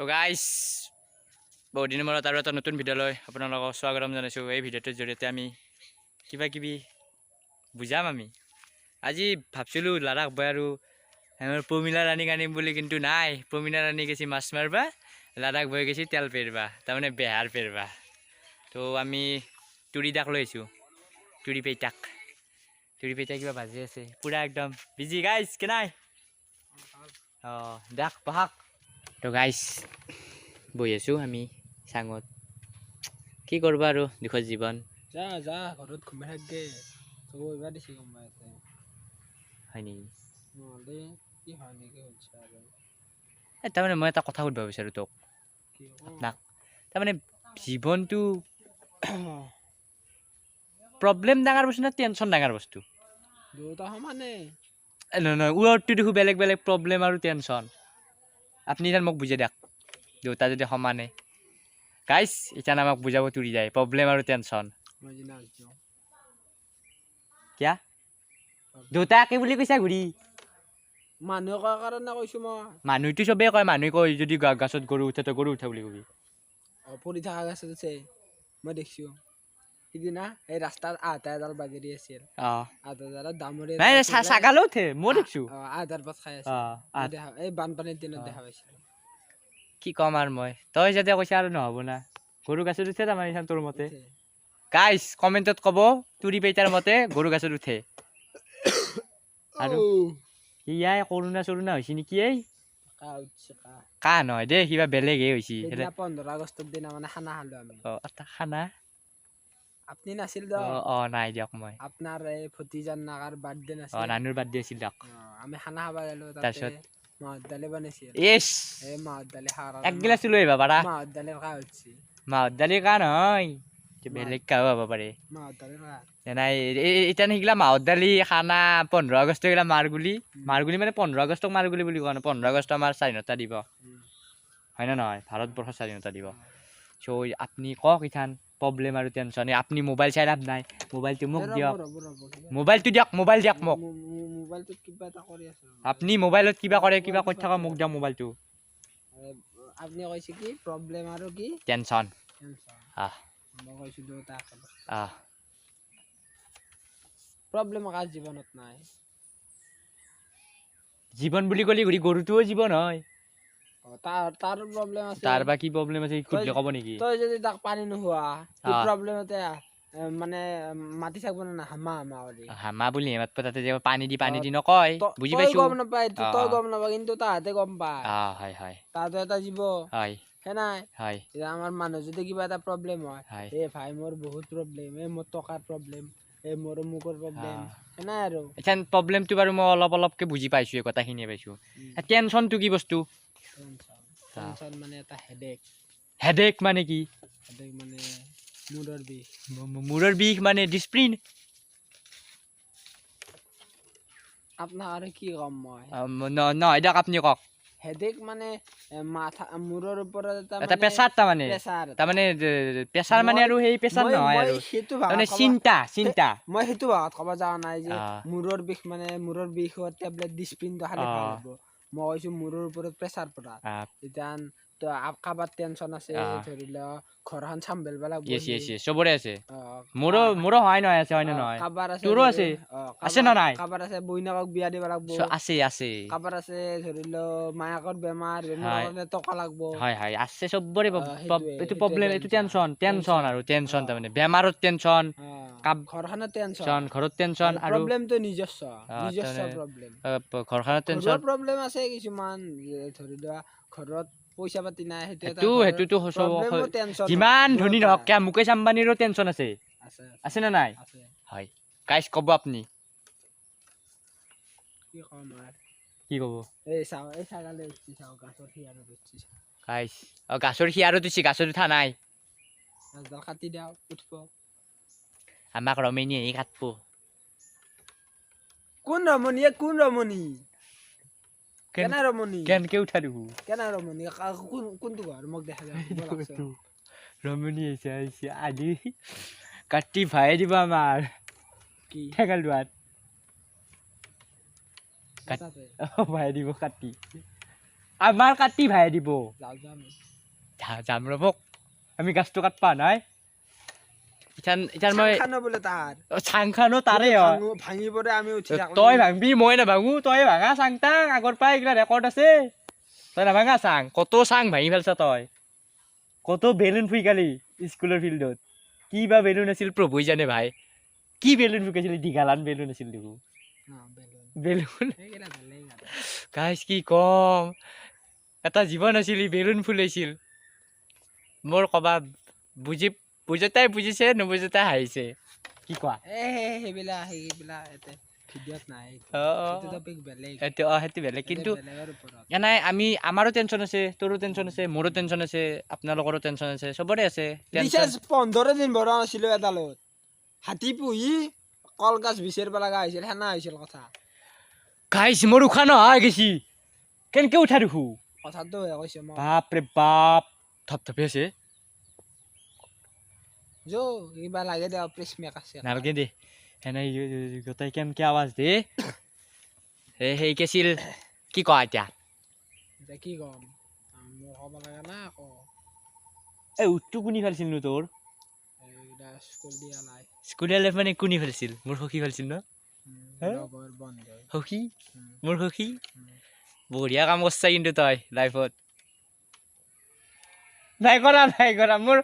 তো গাইজ বহুত দিনৰ মূৰত আৰু এটা নতুন ভিডিঅ'লৈ আপোনালোকক স্বাগতম জনাইছোঁ। এই ভিডিঅ'টোৰ জৰিয়তে আমি কিবা কিবি বুজাম। আমি আজি ভাবছিলোঁ লাডাখ গৈ আৰু প্ৰমিলা ৰাণীক আনিম বুলি, কিন্তু নাই, প্ৰমিলা ৰাণী গেছি মাছ মাৰবা, লাডাখ বৈ গেছি তেল পেৰবা, তাৰমানে বেহাৰ পেৰবা। তো আমি তুৰিদাক লৈ আহিছোঁ, তুৰি পেইটাক কিবা ভাজি আছে, পূৰা একদম বিজি গাইজ কে নাই। অঁ দেখ বহাক। তো গাইজ বহি আছোঁ আমি চাঙত, কি কৰবা আৰু দুখৰ জীৱন। যা যা ঘৰত ঘুমাই থাকগে, চব এইবাৰ দিছে ঘুমাই আছে। হয় নেকি? নহ'লে কি হয় নেকি হৈছে আৰু। তাৰমানে মই এটা কথা সুধিব বিচাৰোঁ তোক, কি আপোনাক। তাৰমানে জীৱনটো প্ৰব্লেম ডাঙৰ বস্তু নে টেনশ্যন ডাঙৰ বস্তু? দুয়োটা সমানে। নহয় ৱৰ্ডটো দেখোঁ বেলেগ বেলেগ, প্ৰব্লেম আৰু টেনশ্যন। আপুনি এতিয়া মোক বুজাই দিয়ক, দুয়োটা যদি সমানে। গাইজ এতিয়া আমাক বুজাব তুৰি যায় প্ৰব্লেম আৰু টেনশ্যন। কিয়া দুটা একে বুলি কৈছা ঘূৰি? মানুহে কোৱাৰ কাৰণে কৈছো মই। মানুহেতো চবেই কয়, মানুহে কয় যদি গাছত গৰু উঠে তই গৰু উঠা বুলি কবি। পৰি থকা গছত আছে, মই দেখিছোঁ সিদিনা এই ৰাস্তাত আধা এডাল বাগেৰি আছিল, আধা এডালত দামৰি ছাগালো উঠে, মই দেখিছোঁ। আধাৰ পাত খাই আছে, এই বানপানীৰ দিনত দেখা পাইছিলোঁ। কি ক'ম আৰু মই, তই যেতিয়া কৈছা আৰু নহ'ব না। গৰু গাছত উঠে তাৰমানে তোৰ মতে? গাইজ কমেণ্টত ক'ব তুৰি পেইটাৰ মতে গৰু গাছত উঠে। আৰু ইয়াই কৰোণা চৰোণা হৈছে নেকি? এই কাহ নহয় দেই, কিবা বেলেগহে হৈছে। 15 আগষ্টৰ দিনা মানে খানা খালো আমি। খানা আপুনি নাছিল দ? নাই দিয়ক, মই আপোনাৰ এই ভতিজাৰ নাগাৰ বাৰ্থডে নাছিল? নানুৰ বাৰ্থডে আছিল দিয়ক। আমি খানা খাব গেলো, তাৰপিছত মাহৰ দালি বনাইছিল। এই মাহৰ দালি খাৱাৰ এক গিলাচ লৈ আহিবা পাৰা। মাহৰ দালিৰ কাহ উঠছি। মাহৰ দালিৰ কাহ নহয়, বেলেগ কাহো হ'ব পাৰে। মাহৰ দালিৰ কাহ নাই এতিয়া সেইগিলা মাহৰ দালি খানা 15 আগষ্ট এইগিলা মাৰগুলি মানে 15 আগষ্টক মাৰগুলি বুলি কোৱা নাই। 15 আগষ্ট আমাৰ স্বাধীনতা দিৱস, হয় নে নহয়? ভাৰতবৰ্ষৰ স্বাধীনতা দিৱস। চ' আপুনি কওক ইথান প্ৰব্লেম আৰু টেনশ্যন। আপুনি মোবাইল চাই লাভ নাই, মোবাইলটো মোক দিয়ক। মোবাইলটো দিয়ক, মোবাইল দিয়ক মোক। মোবাইলটোত কিবা এটা কৰি আছে। আপুনি মোবাইলত কিবা কৰে, কিবা কৰি থকা, মোক দিয়ক মোবাইলটো। আপুনি কৈছে কি প্ৰব্লেম আৰু কি টেনশ্যন? মই কৈছোঁ দুয়োটা একেলগে। প্ৰব্লেম কাৰ জীৱনত নাই? জীৱন বুলি ক'লে ঘূৰি গৰুটোও জীৱন হয়। তাৰ প্ৰব্লেম আছে। তাৰ বা কি প্ৰব্লেম আছে সুধিলে ক'ব নেকি? তই যদি তাক পানী নোখোৱা, সি প্ৰব্লেমতে মানে মাতি থাকিব না হামা কৰি। হামা বুলি মাতব, তাতে যে পানী দি নকয়, বুজি পাইছো। তই গম নাপায়, তই গম নাপায়, কিন্তু তাহাঁতে গম পায়। হয় হয়, তাহাঁতে এটা জীৱ, হয় নাই? হয়। আমাৰ মানুহ যদি কিবা এটা প্ৰব্লেম হয়, এ ভাই মোৰ বহুত প্ৰব্লেম, মোৰ টকাৰ প্ৰব্লেম, মোৰ অমুকৰ প্ৰব্লেম, নাই আৰু এতিয়া প্ৰব্লেমটো বাৰু মই অলপকে বুজি পাইছো, এই কথাখিনিয়ে পাইছো। টেনশ্যনটো কি বস্তু? টেনশ্যন মানে এটা হেডেক। হেডেক মানে কি? হেডেক মানে মূৰৰ বিষ। মূৰৰ বিষ মানে ডিছপ্ৰিন। আপোনাক আৰু কি ক'ম মই? নহয় দিয়ক, আপুনি কওক। হেডেক মানে মাথা মূৰৰ ওপৰত এটা প্ৰেছাৰ, তাৰমানে প্ৰেছাৰ মানে আৰু সেই প্ৰেছাৰ নহয় আৰু তাৰমানে চিন্তা। মই সেইটো ভাগত ক'ব যোৱা নাই যে মূৰৰ বিষ মানে মূৰৰ বিষৰ টেবলেট ডিছপ্ৰিনটো খালে ভাল হ'ব। মই কৈছো মূৰৰ ওপৰত প্ৰেছাৰ পৰা। এতিয়া কাৰোবাৰ টেনশ্যন আছে, ধৰি ল ঘৰখন চম্ভালিব লাগিব, চবৰে আছে। মোৰো হয় নহয়, আছে হয় নে নহয়? তোৰো আছে, আছে নে নাই? কাৰোবাৰ আছে বইনাকক বিয়া দিব লাগিব, আছে। কাৰোবাৰ আছে ধৰি ল মায়াকৰ বেমাৰ কাৰণে টকা লাগিব। হয় হয়, আছে চবৰে। এইটো প্ৰব্লেম, এইটো টেনশ্যন আৰু টেনশ্যন তাৰমানে বেমাৰত টেনশ্যন, ঘৰখনত টেনশ্যন, ঘৰত টেনশ্যন আৰু প্ৰব্লেমটো নিজস্ব প্ৰব্লেম। ঘৰখনত টেনশ্যন, প্ৰব্লেম আছে কিছুমান, ধৰি লোৱা ঘৰত পইচা পাতি নাই, সেইটোতো যিমান ধনী নহওক কিয়, মুকেশ আম্বানীৰো টেনশ্যন আছে। আছে নে নাই? হয় গাইজ, ক'ব আপুনি। কি ক'ব? গাইজ গাছৰ শিয়াৰত উঠছি, গাছত উঠা নাই। কাটি দিওঁ, উঠিব। আমাক ৰমেনে আহি কাটব। কোন ৰমণী? কেনে ৰমণী? কেনকে উঠা দেখো? কেনে ৰমণী? কোনটো ঘৰ মোক দেখা যায়? ৰমণী আহিছে আদি কাটি ভাই দিব আমাৰ ঠেঙাল দোৱাত ভাই দিব কাটি। আমাৰ কাটি ভাই দিব যাওঁ যাম যাম ৰবক আমি গাছটো কাটপা নাই ইথান মই খানো বোলে তাৰ চাংখানো তাৰে হয় ভাঙি পৰে আমি উঠি থাকো তই ভাঙবি মই নাভাঙো তই ভাঙা চাংটা আগৰ পৰা এইগিলা ৰেকৰ্ড আছে তই নাভাঙা চাং কত চাং ভাঙি পেলছা তই কত বেলুন ফুইকালি স্কুলৰ ফিল্ডত কি বা বেলুন আছিল প্ৰভুই জানে ভাই কি বেলুন ফুকাইছিল দীঘালান বেলুন আছিল দেখো বেলুন গাইছ কি কম এটা জীৱন আছিল বেলুন ফুলাইছিল মোৰ কবা বুজতাই বুজিছে নুবুজতাই হাঁহিছে কি কোৱা সেইবিলাক ভিডিঅ'ত নাই সেইটো বেলেগ কিন্তু নাই আমি আমাৰো টেনচন আছে তোৰো টেনচন আছে মোৰো টেনচন আছে আপোনালোকৰো টেনচন আছে চবৰে আছে 15 দিন ভৰা নাছিলো এডালত হাতী পুহি কলগছ বিচাৰিব লগা হৈছিল সেনা হৈছিল কথা গাইছ মোৰ উশাহ নোহোৱা হৈ গৈছি কেনেকে উঠা দেখো কথাটো কৈছে মই বাপৰে বাপ থপথপি আছে যো কিবা লাগে দে প্ৰেছ মেক আছে নালগে দে এনে গোটাই কেনেকে আৱাজ দে সেই কেছিল কি কোৱা এতিয়া কি কম মোৰ ক'ব লাগে না আকৌ এই উঠটো কোনি ফেলছিল নো তোৰ স্কুল দিয়া লাইফ মানে কোনি ফেলছিল মোৰ সখী ফেলছিল ন সখী মোৰ সখী বঢ়িয়া কাম কৰছা কিন্তু তই লাইফত নাই কৰা মোৰ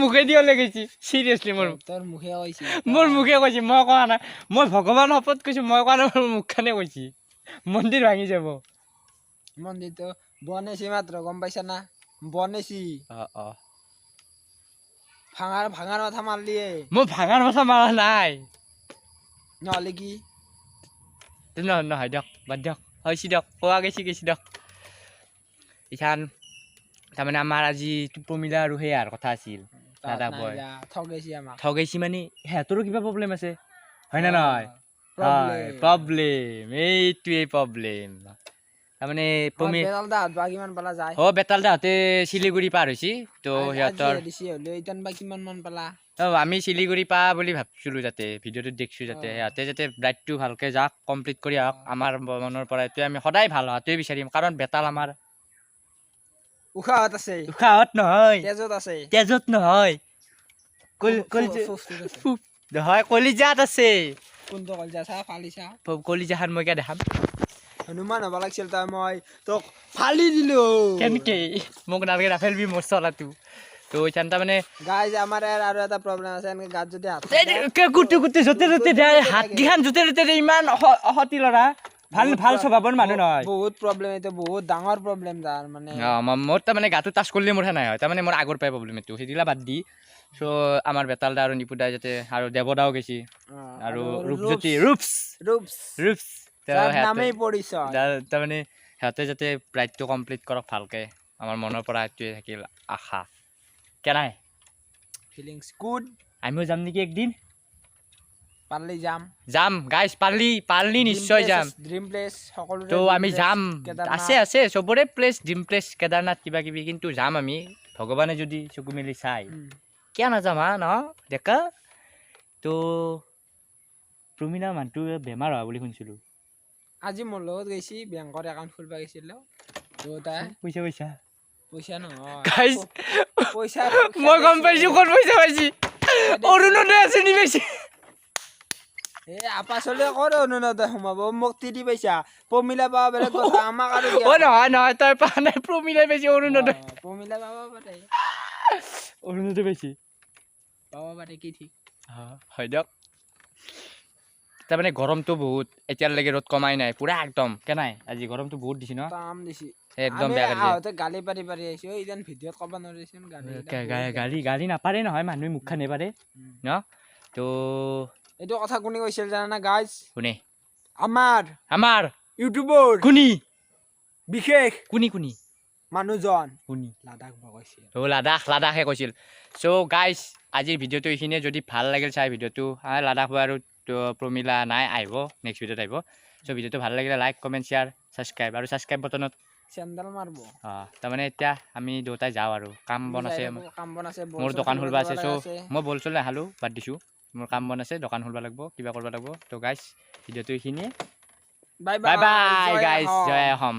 মুখেদি ওলাই গৈছি চিৰিয়াছলি মোৰ মুখে কৈছি মই কোৱা নাই মই ভগৱান শপত কৈছো মই কোৱা নাই মোৰ মুখখানে কৈছি মন্দিৰ ভাঙি যাব মন্দিৰটো বনাইছি মাত্ৰ গম পাইছা না বনাইছি ভাঙাৰ মাথা মাৰলিয়ে মই ভাঙাৰ মাথা মাৰা নাই নহ'লে কি নহয় দিয়ক বাদ দিয়ক হৈছে দিয়ক কোৱা গৈছি দিয়ক ইখান তাৰমানে আমাৰ আজি প্ৰমিলা আৰু সেয়াৰ কথা আছিল দাদা বয় ঠগাইছি মানে সিহঁতৰো কিবা প্ৰব্লেম আছে হয় না নহয় প্ৰব্লেম এইটোৱেই প্ৰব্লেম তাৰমানে বেতাল দাহঁতে শিলিগুৰি পাৰ হৈছি তো সিহঁতৰ আমি শিলিগুৰি পা বুলি ভাবছিলো যাতে ভিডিঅ'টোত দেখিছো যাতে সিহঁতে যাতে ব্ৰাইডটো ভালকে যাক কমপ্লিট কৰি আহক আমাৰ মনৰ পৰা এইটোৱে আমি সদায় ভাল হোৱাটোৱে বিচাৰিম কাৰণ বেতাল আমাৰ উশাহত নহয় তেজত নহয় কলিজাত আছে কলিজাখান মই কিয় দেখাম হনুমান হ'ব লাগিছিল তই মই তোক ফালি দিলো কেনেকে মোক নালাগে নাফেলবি মোৰ চলাটো তো ইথান তাৰমানে গাইজ আমাৰ আৰু এটা প্ৰব্লেম আছে এনেকে গাত যদি গুটি য'তে হাত গিখান য'তে ইমান অহতি ল'ৰা ভাল স্বভাৱৰ মানুহ নহয় বহুত প্ৰব্লেম এইটো বহুত ডাঙৰ প্ৰব্লেম তাৰ মানে মোৰ তাৰমানে গাটো টাচ কৰিলে মোৰ নাই হয় তাৰমানে মোৰ আগৰ পৰাই প্ৰব্লেম এইটো সেইগিলা বাদ দি চ' আমাৰ বেতাল দা আৰু নিপুদাই যাতে আৰু দেৱদাও গেছি আৰু ৰূপজ্যোতি ৰূপছ তাৰমানে সিহঁতে যাতে ব্ৰাইডটো কমপ্লিট কৰক ভালকে আমাৰ মনৰ পৰা এইটোৱে থাকিল আশা কেনাই ফিলিংছ গুড আমিও যাম নেকি একদিন পাৰলি যাম গাইজ পাৰলি নিশ্চয় যাম ড্ৰিম প্লেচ সকলো তো আমি যাম আছে চবৰে প্লেচ ড্ৰিম প্লেচ কেদাৰনাথ কিবা কিবি কিন্তু যাম আমি ভগৱানে যদি চকু মেলি চাই কিয় নাযাম ন ডেকা তো প্ৰমিলা মানুহটো বেমাৰ হোৱা বুলি শুনিছিলো আজি মোৰ লগত গৈছি বেংকৰ একাউণ্ট খুলিব গৈছিল পইচা নহয় পইচা মই গম পাইছো ক'ত পইচা পাইছি অৰুণোদয় আছে নি পাইছি পাছলৈ ক'ত অৰুণোদয় সোমাব মোক তিৰি পাইছা প্ৰমিলা পাব বেলেগ কথা আমাক আৰু নহয় তই পা নাই প্ৰমিলাই পাইছি অৰুণোদয় প্ৰমিলা পাব পাৰে অৰুণোদয় পাইছি পাব পাৰে কি ঠিক হয় দিয়ক তাৰমানে গৰমটো বহুত এতিয়ালৈকে ৰ'দ কমাই নাই পুৰা একদম কেনাই আজি গৰমটো বহুত দিছি ন একদম গালি পাৰি আহিছো ইজন ভিডিঅ'ত ক'ব নোৱাৰিছিল গালি নাপাৰে নহয় মানুহে মুখখান নেপাৰে ন তো এইটো কথা কোনে কৈছিল জানা গাইজ কোনে আমাৰ ইউটিউবৰ কোনি বিশেষ কোনি মানুহজন কোনি লাডাখ কৈছিল লাডাখে কৈছিল চ' গাইজ আজিৰ ভিডিঅ'টো এইখিনিয়ে যদি ভাল লাগিল চাই ভিডিঅ'টো লাডাখ আৰু প্ৰমিলা নাই আহিব নেক্সট ভিডিঅ'ত আহিব চ' ভিডিঅ'টো ভাল লাগিলে লাইক কমেণ্ট শ্বেয়াৰ ছাবস্ক্ৰাইব বটনত চেণ্ডেল মাৰব তাৰমানে এতিয়া আমি দুটাই যাওঁ আৰু কাম বন আছে মোৰ দোকান খুলিব আছে চ' মই বল চল নাখালোঁ বাদ দিছোঁ মোৰ কাম বন আছে দোকান খুলিব লাগিব কিবা কৰিব লাগিব তো গাইজ ভিডিঅ'টো এইখিনিয়ে বাই বাই গাইজ জয় অসম